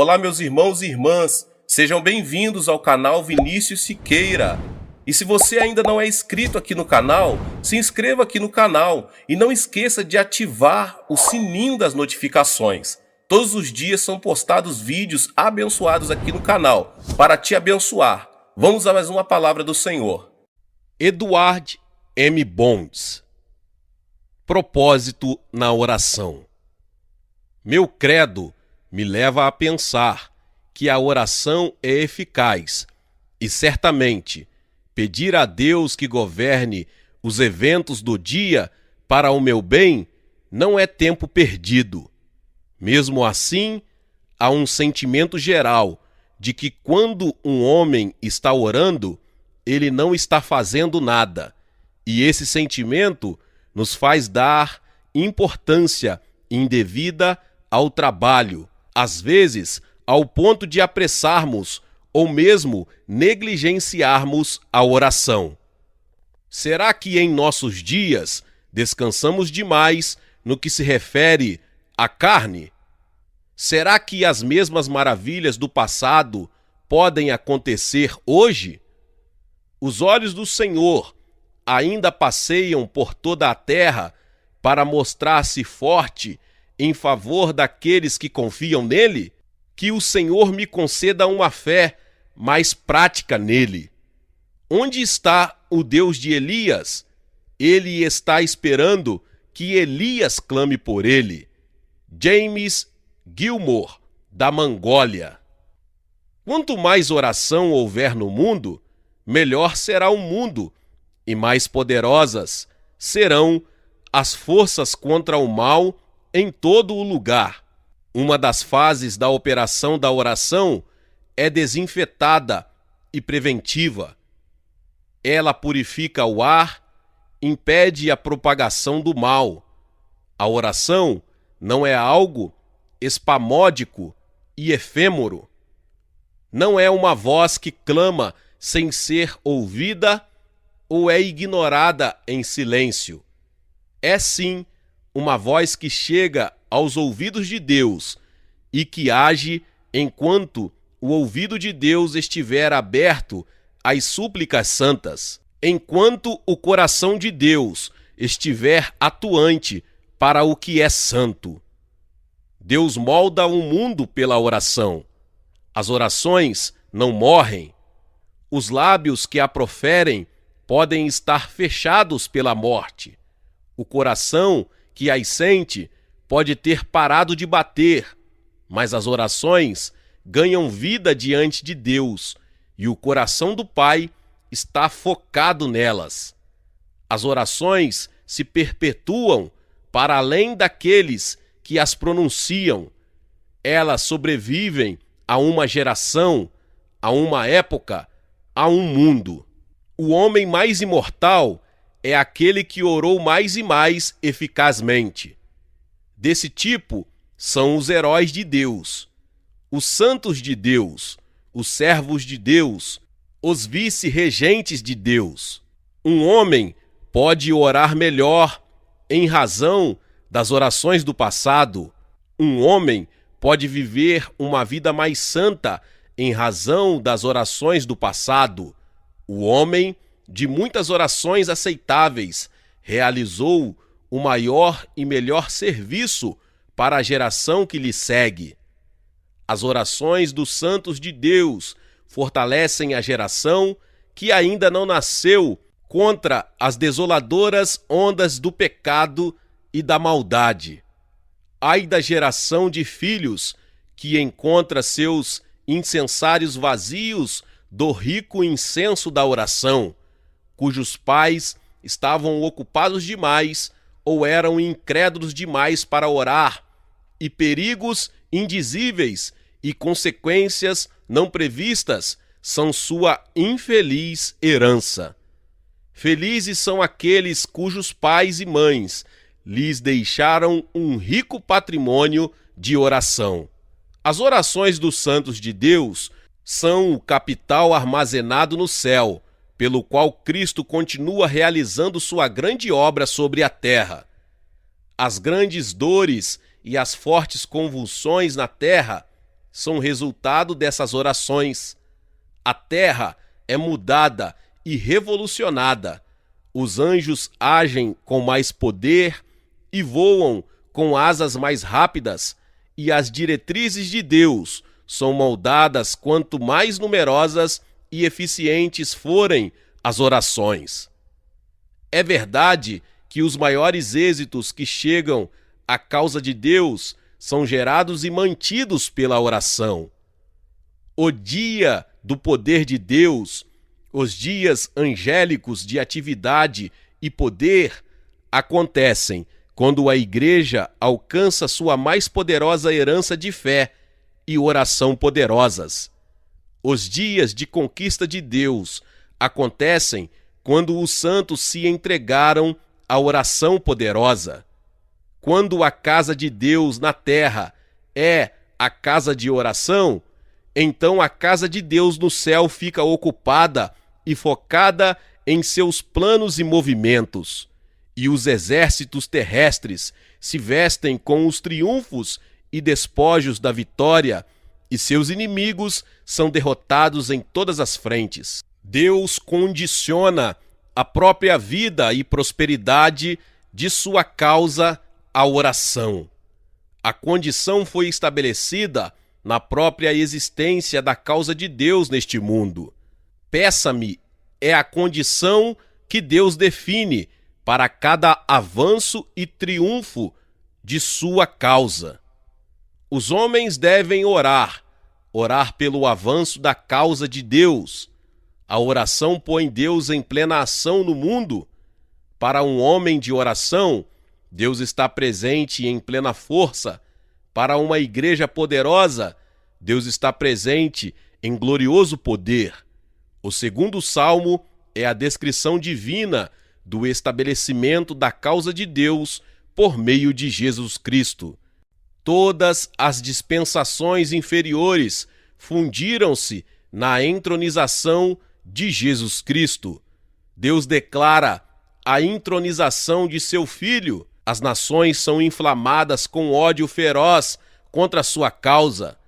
Olá, meus irmãos e irmãs, sejam bem-vindos ao canal Vinícius Siqueira. E se você ainda não é inscrito aqui no canal, se inscreva aqui no canal e não esqueça de ativar o sininho das notificações. Todos os dias são postados vídeos abençoados aqui no canal, para te abençoar. Vamos a mais uma palavra do Senhor. Edward M. Bonds. Propósito na oração. Meu credo me leva a pensar que a oração é eficaz e, certamente, pedir a Deus que governe os eventos do dia para o meu bem não é tempo perdido. Mesmo assim, há um sentimento geral de que quando um homem está orando, ele não está fazendo nada, e esse sentimento nos faz dar importância indevida ao trabalho, às vezes ao ponto de apressarmos ou mesmo negligenciarmos a oração. Será que em nossos dias descansamos demais no que se refere à carne? Será que as mesmas maravilhas do passado podem acontecer hoje? Os olhos do Senhor ainda passeiam por toda a terra para mostrar-se forte em favor daqueles que confiam nele? Que o Senhor me conceda uma fé mais prática nele. Onde está o Deus de Elias? Ele está esperando que Elias clame por ele. James Gilmore, da Mongólia. Quanto mais oração houver no mundo, melhor será o mundo, e mais poderosas serão as forças contra o mal em todo o lugar. Uma das fases da operação da oração é desinfetada e preventiva. Ela purifica o ar, impede a propagação do mal. A oração não é algo espamódico e efêmero. Não é uma voz que clama sem ser ouvida ou é ignorada em silêncio. É sim uma voz que chega aos ouvidos de Deus e que age enquanto o ouvido de Deus estiver aberto às súplicas santas, enquanto o coração de Deus estiver atuante para o que é santo. Deus molda o mundo pela oração. As orações não morrem. Os lábios que a proferem podem estar fechados pela morte. O coração que as sente pode ter parado de bater, mas as orações ganham vida diante de Deus e o coração do Pai está focado nelas. As orações se perpetuam para além daqueles que as pronunciam. Elas sobrevivem a uma geração, a uma época, a um mundo. O homem mais imortal é aquele que orou mais e mais eficazmente. Desse tipo são os heróis de Deus, os santos de Deus, os servos de Deus, os vice-regentes de Deus. Um homem pode orar melhor em razão das orações do passado. Um homem pode viver uma vida mais santa em razão das orações do passado. O homem de muitas orações aceitáveis realizou o maior e melhor serviço para a geração que lhe segue. As orações dos santos de Deus fortalecem a geração que ainda não nasceu contra as desoladoras ondas do pecado e da maldade. Ai da geração de filhos que encontra seus incensários vazios do rico incenso da oração, cujos pais estavam ocupados demais ou eram incrédulos demais para orar, e perigos indizíveis e consequências não previstas são sua infeliz herança. Felizes são aqueles cujos pais e mães lhes deixaram um rico patrimônio de oração. As orações dos santos de Deus são o capital armazenado no céu, pelo qual Cristo continua realizando sua grande obra sobre a terra. As grandes dores e as fortes convulsões na terra são resultado dessas orações. A terra é mudada e revolucionada. Os anjos agem com mais poder e voam com asas mais rápidas, e as diretrizes de Deus são moldadas quanto mais numerosas e eficientes forem as orações. É verdade que os maiores êxitos que chegam à causa de Deus são gerados e mantidos pela oração. O dia do poder de Deus, os dias angélicos de atividade e poder acontecem quando a igreja alcança sua mais poderosa herança de fé e oração poderosas. Os dias de conquista de Deus acontecem quando os santos se entregaram à oração poderosa. Quando a casa de Deus na terra é a casa de oração, então a casa de Deus no céu fica ocupada e focada em seus planos e movimentos. E os exércitos terrestres se vestem com os triunfos e despojos da vitória, e seus inimigos são derrotados em todas as frentes. Deus condiciona a própria vida e prosperidade de sua causa à oração. A condição foi estabelecida na própria existência da causa de Deus neste mundo. Peça-me é a condição que Deus define para cada avanço e triunfo de sua causa. Os homens devem orar pelo avanço da causa de Deus. A oração põe Deus em plena ação no mundo. Para um homem de oração, Deus está presente em plena força. Para uma igreja poderosa, Deus está presente em glorioso poder. O segundo salmo é a descrição divina do estabelecimento da causa de Deus por meio de Jesus Cristo. Todas as dispensações inferiores fundiram-se na entronização de Jesus Cristo. Deus declara a entronização de seu Filho. As nações são inflamadas com ódio feroz contra sua causa.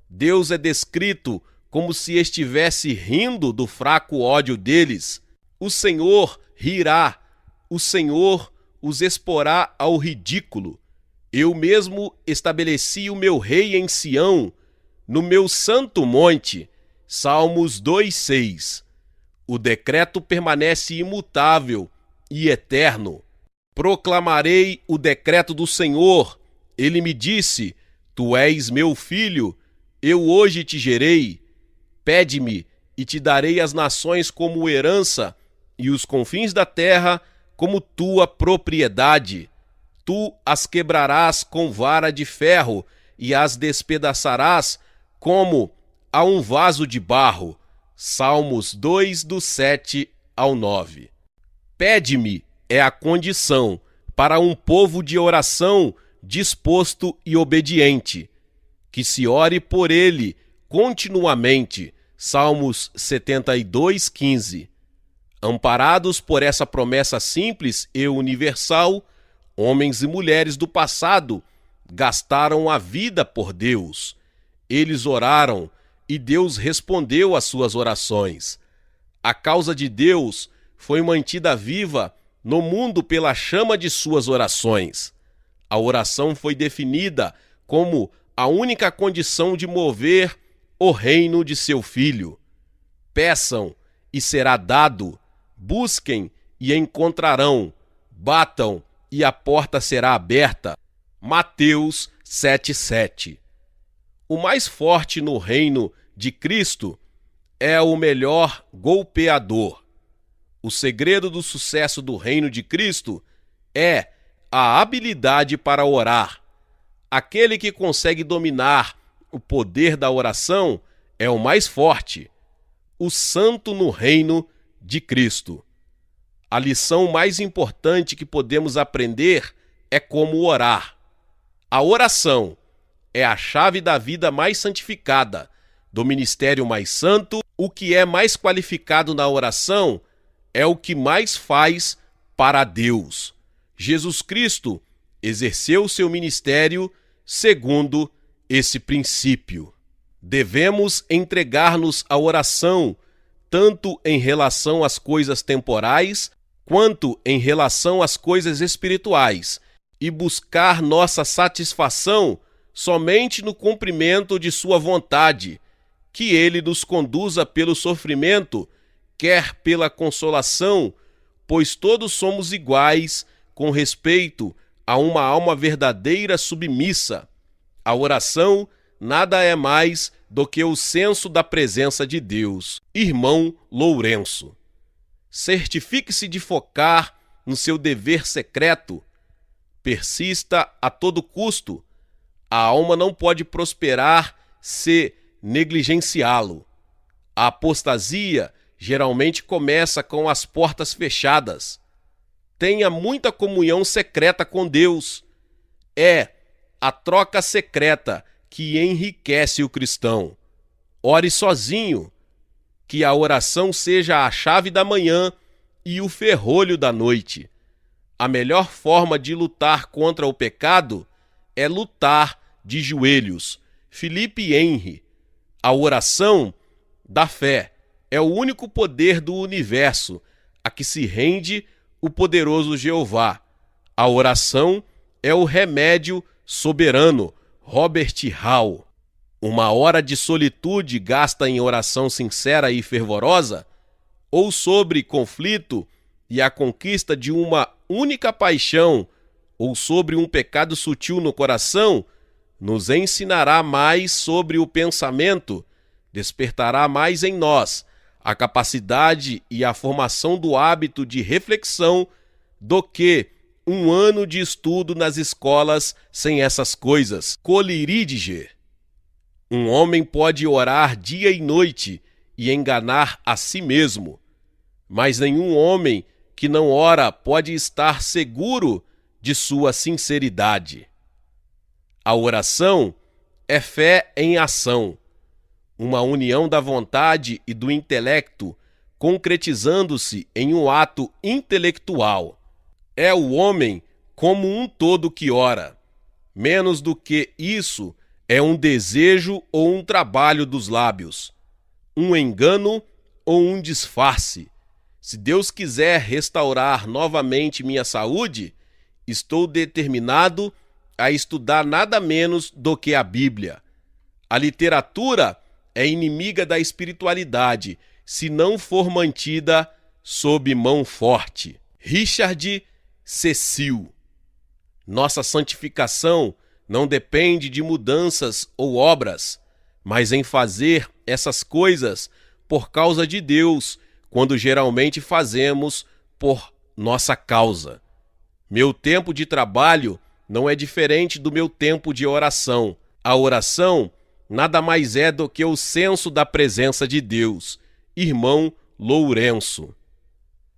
Deus é descrito como se estivesse rindo do fraco ódio deles. O Senhor rirá, o Senhor os exporá ao ridículo. Eu mesmo estabeleci o meu rei em Sião, no meu santo monte. Salmos 2:6. O decreto permanece imutável e eterno. Proclamarei o decreto do Senhor. Ele me disse: Tu és meu filho, eu hoje te gerei. Pede-me e te darei as nações como herança e os confins da terra como tua propriedade. Tu as quebrarás com vara de ferro e as despedaçarás como a um vaso de barro. Salmos 2, do 7 ao 9. Pede-me é a condição para um povo de oração disposto e obediente, que se ore por ele continuamente. Salmos 72:15. Amparados por essa promessa simples e universal, homens e mulheres do passado gastaram a vida por Deus. Eles oraram e Deus respondeu às suas orações. A causa de Deus foi mantida viva no mundo pela chama de suas orações. A oração foi definida como a única condição de mover o reino de seu Filho. Peçam e será dado, busquem e encontrarão, batam e a porta será aberta. Mateus 7:7. O mais forte no reino de Cristo é o melhor golpeador. O segredo do sucesso do reino de Cristo é a habilidade para orar. Aquele que consegue dominar o poder da oração é o mais forte, o santo no reino de Cristo. A lição mais importante que podemos aprender é como orar. A oração é a chave da vida mais santificada, do ministério mais santo. O que é mais qualificado na oração é o que mais faz para Deus. Jesus Cristo exerceu seu ministério segundo esse princípio. Devemos entregar-nos à oração, tanto em relação às coisas temporais, quanto em relação às coisas espirituais, e buscar nossa satisfação somente no cumprimento de sua vontade, que ele nos conduza pelo sofrimento, quer pela consolação, pois todos somos iguais com respeito a uma alma verdadeira submissa. A oração nada é mais do que o senso da presença de Deus. Irmão Lourenço. Certifique-se de focar no seu dever secreto. Persista a todo custo. A alma não pode prosperar se negligenciá-lo. A apostasia geralmente começa com as portas fechadas. Tenha muita comunhão secreta com Deus. É a troca secreta que enriquece o cristão. Ore sozinho, que a oração seja a chave da manhã e o ferrolho da noite. A melhor forma de lutar contra o pecado é lutar de joelhos. Felipe Henry. A oração da fé é o único poder do universo a que se rende o poderoso Jeová. A oração é o remédio soberano. Robert Hall. Uma hora de solitude gasta em oração sincera e fervorosa, ou sobre conflito e a conquista de uma única paixão, ou sobre um pecado sutil no coração, nos ensinará mais sobre o pensamento, despertará mais em nós a capacidade e a formação do hábito de reflexão do que um ano de estudo nas escolas sem essas coisas. Coleridge. Um homem pode orar dia e noite e enganar a si mesmo, mas nenhum homem que não ora pode estar seguro de sua sinceridade. A oração é fé em ação, uma união da vontade e do intelecto, concretizando-se em um ato intelectual. É o homem como um todo que ora. Menos do que isso, é um desejo ou um trabalho dos lábios, um engano ou um disfarce. Se Deus quiser restaurar novamente minha saúde, estou determinado a estudar nada menos do que a Bíblia. A literatura é inimiga da espiritualidade, se não for mantida sob mão forte. Richard Cecil. Nossa santificação não depende de mudanças ou obras, mas em fazer essas coisas por causa de Deus, quando geralmente fazemos por nossa causa. Meu tempo de trabalho não é diferente do meu tempo de oração. A oração nada mais é do que o senso da presença de Deus. Irmão Lourenço.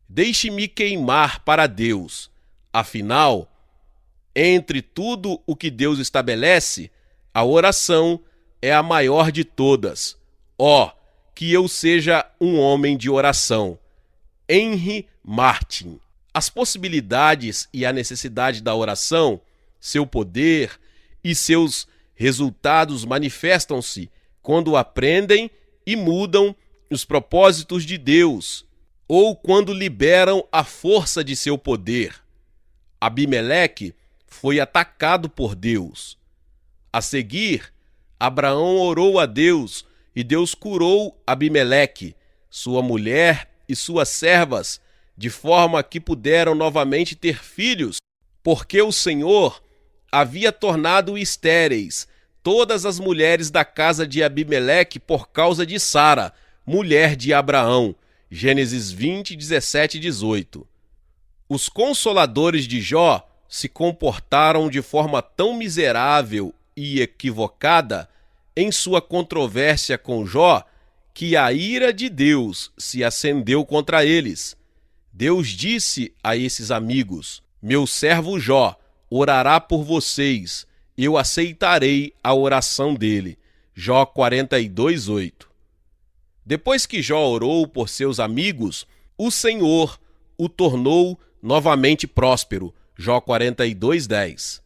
Deixe-me queimar para Deus. Afinal, entre tudo o que Deus estabelece, a oração é a maior de todas. Ó, que eu seja um homem de oração. Henry Martin. As possibilidades e a necessidade da oração, seu poder e seus resultados manifestam-se quando aprendem e mudam os propósitos de Deus, ou quando liberam a força de seu poder. Abimeleque foi atacado por Deus. A seguir, Abraão orou a Deus e Deus curou Abimeleque, sua mulher e suas servas, de forma que puderam novamente ter filhos, porque o Senhor havia tornado estéreis todas as mulheres da casa de Abimeleque por causa de Sara, mulher de Abraão. Gênesis 20, 17 e 18. Os consoladores de Jó se comportaram de forma tão miserável e equivocada em sua controvérsia com Jó, que a ira de Deus se acendeu contra eles. Deus disse a esses amigos: meu servo Jó orará por vocês, eu aceitarei a oração dele. Jó 42, 8. Depois que Jó orou por seus amigos, o Senhor o tornou novamente próspero. Jó 42, 10.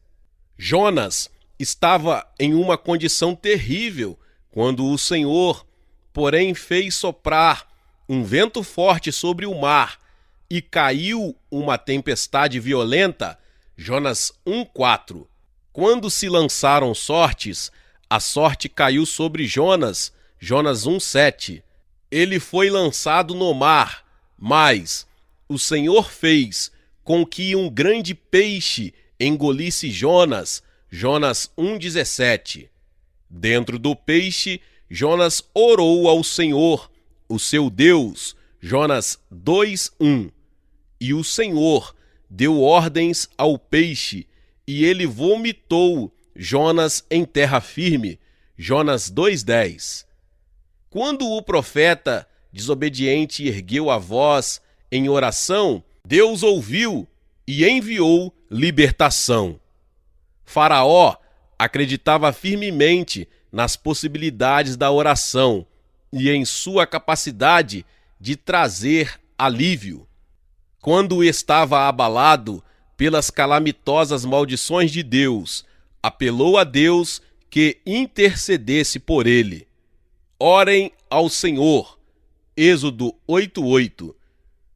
Jonas estava em uma condição terrível Quando o Senhor, porém, fez soprar um vento forte sobre o mar e caiu uma tempestade violenta, Jonas 1:4. Quando se lançaram sortes, a sorte caiu sobre Jonas, Jonas 1:7. Ele foi lançado no mar, mas o Senhor fez com que um grande peixe engolisse Jonas, Jonas 1:17. Dentro do peixe, Jonas orou ao Senhor, o seu Deus, Jonas 2:1. E o Senhor deu ordens ao peixe, e ele vomitou Jonas em terra firme, Jonas 2:10. Quando o profeta desobediente ergueu a voz em oração, Deus ouviu e enviou libertação. Faraó acreditava firmemente nas possibilidades da oração e em sua capacidade de trazer alívio. Quando estava abalado pelas calamitosas maldições de Deus, apelou a Deus que intercedesse por ele. Orem ao Senhor. Êxodo 8:8.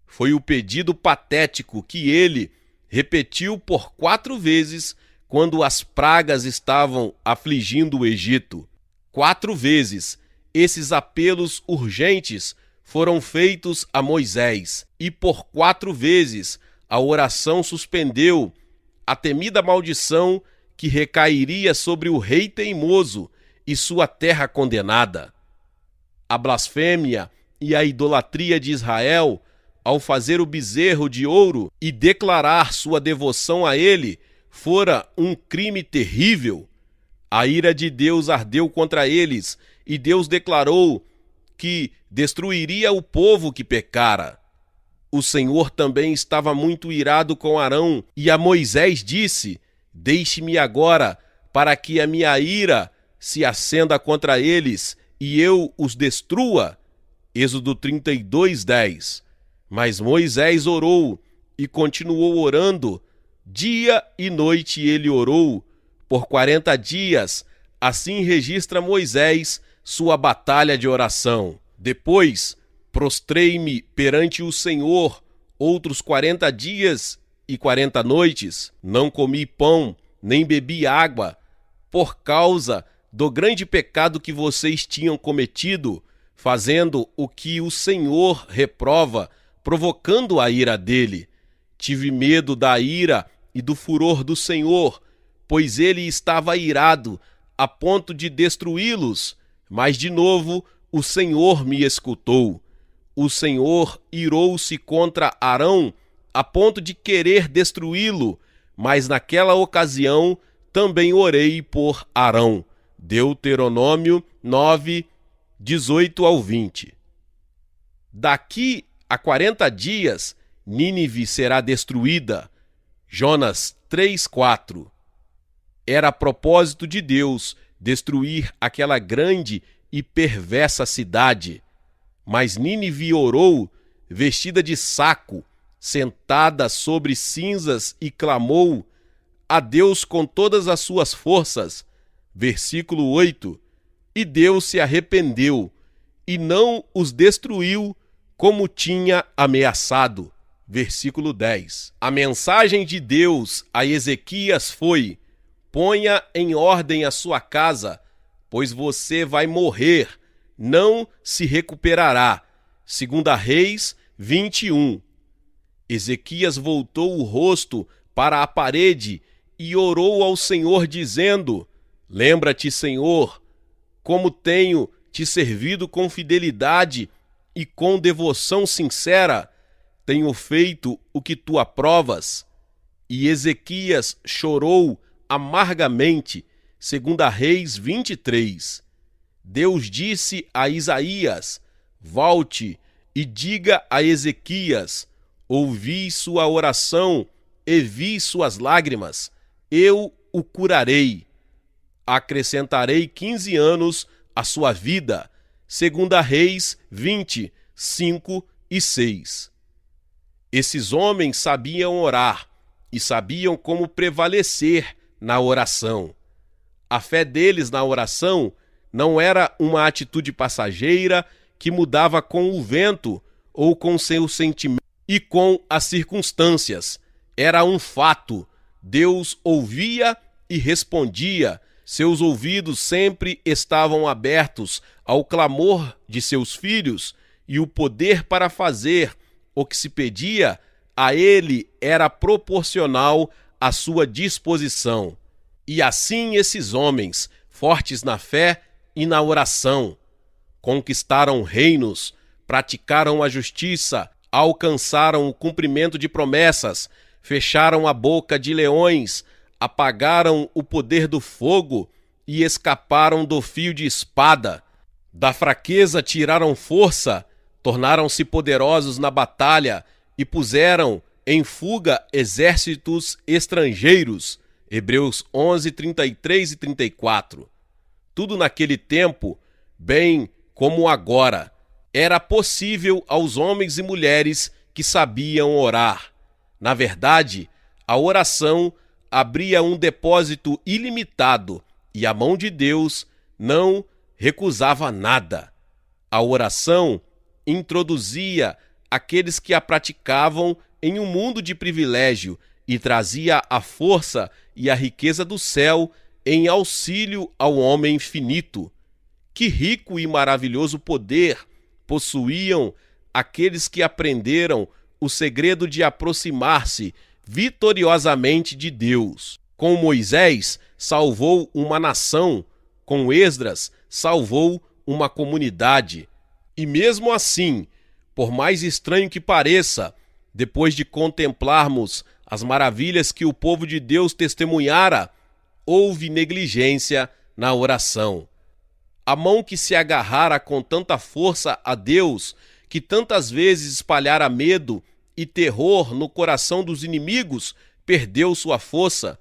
Foi o pedido patético que ele repetiu por 4 vezes quando as pragas estavam afligindo o Egito. 4 vezes esses apelos urgentes foram feitos a Moisés, e por 4 vezes a oração suspendeu a temida maldição que recairia sobre o rei teimoso e sua terra condenada. A blasfêmia e a idolatria de Israel, ao fazer o bezerro de ouro e declarar sua devoção a ele, fora um crime terrível. A ira de Deus ardeu contra eles, e Deus declarou que destruiria o povo que pecara. O Senhor também estava muito irado com Arão, e a Moisés disse: Deixe-me agora, para que a minha ira se acenda contra eles, e eu os destrua. Êxodo 32:10. Mas Moisés orou, e continuou orando. Dia e noite ele orou, por 40 dias, assim registra Moisés sua batalha de oração. Depois, prostrei-me perante o Senhor outros 40 dias e 40 noites, não comi pão, nem bebi água, por causa do grande pecado que vocês tinham cometido, fazendo o que o Senhor reprova, provocando a ira dele. Tive medo da ira e do furor do Senhor, pois ele estava irado, a ponto de destruí-los. Mas de novo o Senhor me escutou. O Senhor irou-se contra Arão, a ponto de querer destruí-lo, mas naquela ocasião também orei por Arão. Deuteronômio 9, 18-20. Daqui a 40 dias, Nínive será destruída. Jonas 3:4. Era propósito de Deus destruir aquela grande e perversa cidade. Mas Nínive orou, vestida de saco, sentada sobre cinzas, e clamou a Deus com todas as suas forças. Versículo 8. E Deus se arrependeu, e não os destruiu como tinha ameaçado. Versículo 10. A mensagem de Deus a Ezequias foi: ponha em ordem a sua casa, pois você vai morrer, não se recuperará. 2 Reis 21. Ezequias voltou o rosto para a parede e orou ao Senhor, dizendo: lembra-te, Senhor, como tenho te servido com fidelidade e com devoção sincera. Tenho feito o que tu aprovas. E Ezequias chorou amargamente. 2 Reis 23. Deus disse a Isaías: volte e diga a Ezequias: ouvi sua oração e vi suas lágrimas. Eu o curarei. Acrescentarei 15 anos à sua vida. 2 Reis 20, 5 e 6. Esses homens sabiam orar e sabiam como prevalecer na oração. A fé deles na oração não era uma atitude passageira que mudava com o vento ou com seu sentimento e com as circunstâncias. Era um fato. Deus ouvia e respondia. Seus ouvidos sempre estavam abertos ao clamor de seus filhos, e o poder para fazer o que se pedia a ele era proporcional à sua disposição. E assim esses homens, fortes na fé e na oração, conquistaram reinos, praticaram a justiça, alcançaram o cumprimento de promessas, fecharam a boca de leões, apagaram o poder do fogo e escaparam do fio de espada. Da fraqueza tiraram força, tornaram-se poderosos na batalha e puseram em fuga exércitos estrangeiros. Hebreus 11, 33 e 34. Tudo naquele tempo, bem como agora, era possível aos homens e mulheres que sabiam orar. Na verdade, a oração abria um depósito ilimitado e a mão de Deus não recusava nada. A oração introduzia aqueles que a praticavam em um mundo de privilégio e trazia a força e a riqueza do céu em auxílio ao homem finito. Que rico e maravilhoso poder possuíam aqueles que aprenderam o segredo de aproximar-se vitoriosamente de Deus. Com Moisés, salvou uma nação, com Esdras, salvou uma comunidade. E mesmo assim, por mais estranho que pareça, depois de contemplarmos as maravilhas que o povo de Deus testemunhara, houve negligência na oração. A mão que se agarrara com tanta força a Deus, que tantas vezes espalhara medo e terror no coração dos inimigos, perdeu sua força.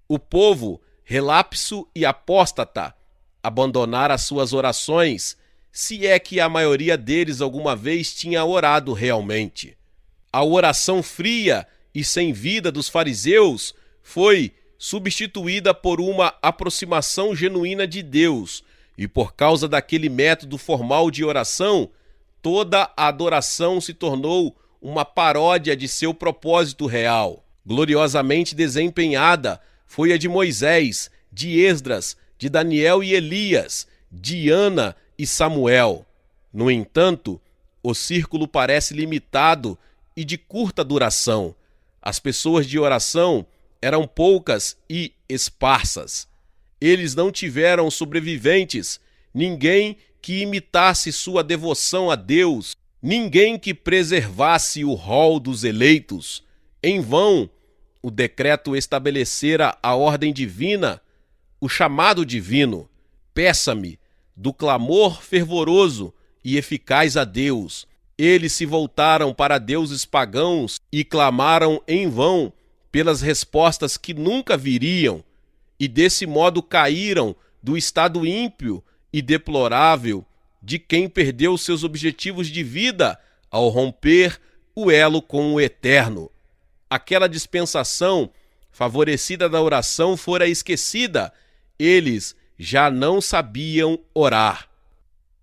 O povo, relapso e apóstata, abandonara suas orações, se é que a maioria deles alguma vez tinha orado realmente. A oração fria e sem vida dos fariseus foi substituída por uma aproximação genuína de Deus, e por causa daquele método formal de oração, toda a adoração se tornou uma paródia de seu propósito real. Gloriosamente desempenhada foi a de Moisés, de Esdras, de Daniel e Elias, de Ana e Samuel. No entanto, o círculo parece limitado e de curta duração. As pessoas de oração eram poucas e esparsas. Eles não tiveram sobreviventes, ninguém que imitasse sua devoção a Deus, ninguém que preservasse o rol dos eleitos. Em vão, o decreto estabelecera a ordem divina, o chamado divino. Peça-me, do clamor fervoroso e eficaz a Deus. Eles se voltaram para deuses pagãos e clamaram em vão pelas respostas que nunca viriam, e desse modo caíram do estado ímpio e deplorável de quem perdeu seus objetivos de vida ao romper o elo com o eterno. Aquela dispensação favorecida da oração fora esquecida. Eles já não sabiam orar.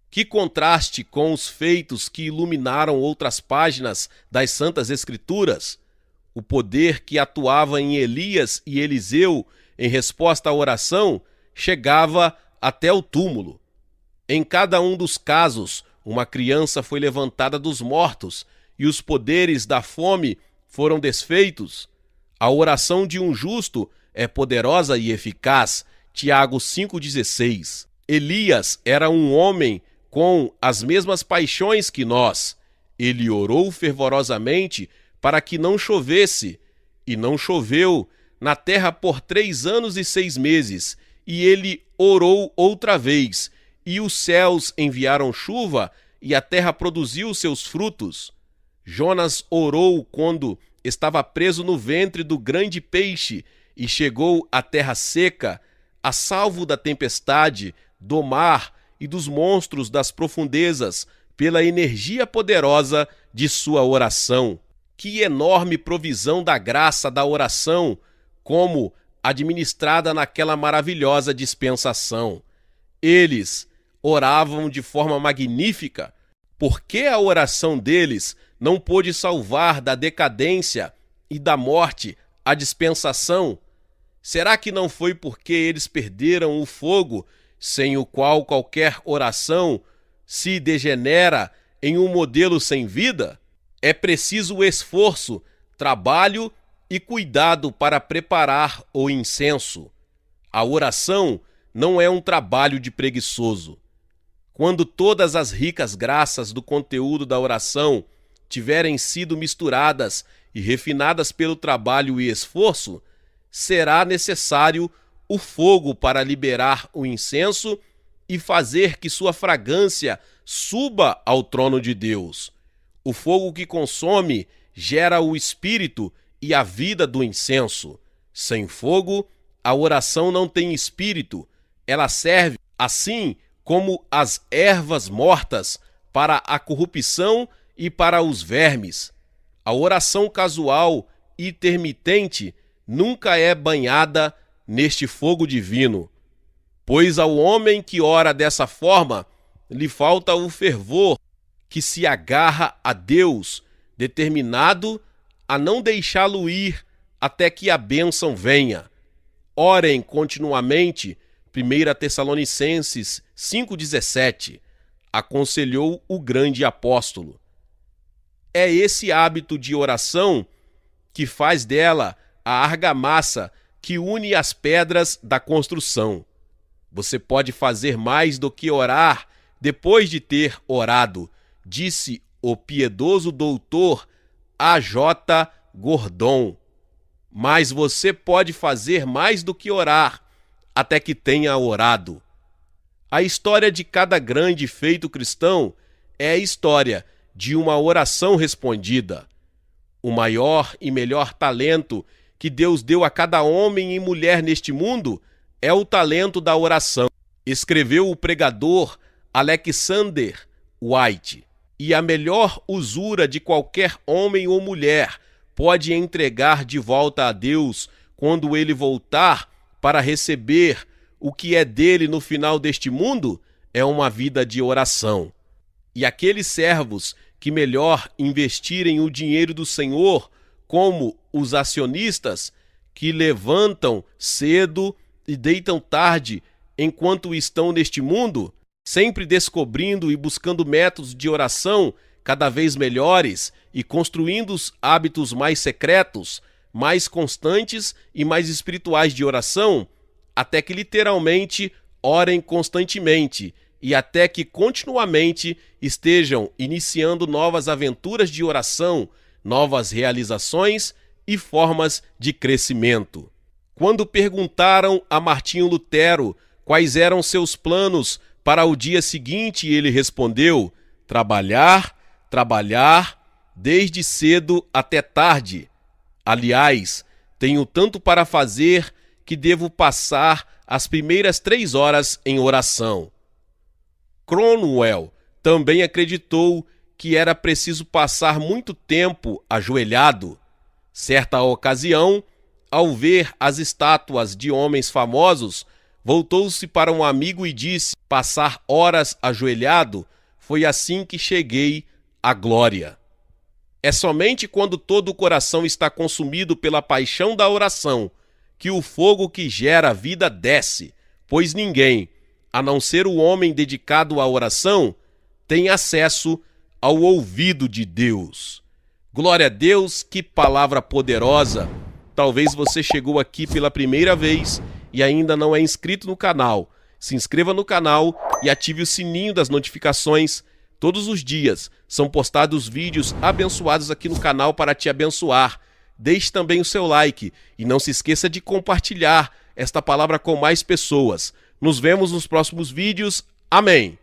Que contraste com os feitos que iluminaram outras páginas das Santas Escrituras. O poder que atuava em Elias e Eliseu em resposta à oração chegava até o túmulo. Em cada um dos casos, uma criança foi levantada dos mortos e os poderes da fome foram desfeitos. A oração de um justo é poderosa e eficaz. Tiago 5,16. Elias era um homem com as mesmas paixões que nós. Ele orou fervorosamente para que não chovesse, e não choveu na terra por 3 anos e 6 meses. E ele orou outra vez, e os céus enviaram chuva, e a terra produziu seus frutos. Jonas orou quando estava preso no ventre do grande peixe, e chegou à terra seca, a salvo da tempestade, do mar e dos monstros das profundezas, pela energia poderosa de sua oração. Que enorme provisão da graça da oração, como administrada naquela maravilhosa dispensação. Eles oravam de forma magnífica, por que a oração deles não pôde salvar da decadência e da morte a dispensação? Será que não foi porque eles perderam o fogo, sem o qual qualquer oração se degenera em um modelo sem vida? É preciso esforço, trabalho e cuidado para preparar o incenso. A oração não é um trabalho de preguiçoso. Quando todas as ricas graças do conteúdo da oração tiverem sido misturadas e refinadas pelo trabalho e esforço, será necessário o fogo para liberar o incenso e fazer que sua fragrância suba ao trono de Deus. O fogo que consome gera o espírito e a vida do incenso. Sem fogo, a oração não tem espírito. Ela serve, assim como as ervas mortas, para a corrupção e para os vermes. A oração casual e intermitente nunca é banhada neste fogo divino, pois ao homem que ora dessa forma lhe falta o fervor que se agarra a Deus, determinado a não deixá-lo ir até que a bênção venha. Orem continuamente, 1 Tessalonicenses 5,17, aconselhou o grande apóstolo. É esse hábito de oração que faz dela a argamassa que une as pedras da construção. Você pode fazer mais do que orar depois de ter orado, disse o piedoso doutor A.J. Gordon. Mas você pode fazer mais do que orar, até que tenha orado. A história de cada grande feito cristão é a história de uma oração respondida. O maior e melhor talento que Deus deu a cada homem e mulher neste mundo é o talento da oração, escreveu o pregador Alexander White. E a melhor usura de qualquer homem ou mulher pode entregar de volta a Deus quando ele voltar para receber o que é dele no final deste mundo é uma vida de oração. E aqueles servos que melhor investirem o dinheiro do Senhor, como os acionistas que levantam cedo e deitam tarde enquanto estão neste mundo, sempre descobrindo e buscando métodos de oração cada vez melhores e construindo os hábitos mais secretos, mais constantes e mais espirituais de oração, até que literalmente orem constantemente e até que continuamente estejam iniciando novas aventuras de oração, novas realizações e formas de crescimento. Quando perguntaram a Martinho Lutero quais eram seus planos para o dia seguinte, ele respondeu: trabalhar, trabalhar, desde cedo até tarde. Aliás, tenho tanto para fazer que devo passar as primeiras 3 horas em oração. Cromwell também acreditou que era preciso passar muito tempo ajoelhado. Certa ocasião, ao ver as estátuas de homens famosos, voltou-se para um amigo e disse: passar horas ajoelhado foi assim que cheguei à glória. É somente quando todo o coração está consumido pela paixão da oração que o fogo que gera a vida desce, pois ninguém, a não ser o homem dedicado à oração, tem acesso ao ouvido de Deus. Glória a Deus, que palavra poderosa! Talvez você chegou aqui pela primeira vez e ainda não é inscrito no canal. Se inscreva no canal e ative o sininho das notificações. Todos os dias são postados vídeos abençoados aqui no canal para te abençoar. Deixe também o seu like e não se esqueça de compartilhar esta palavra com mais pessoas. Nos vemos nos próximos vídeos. Amém!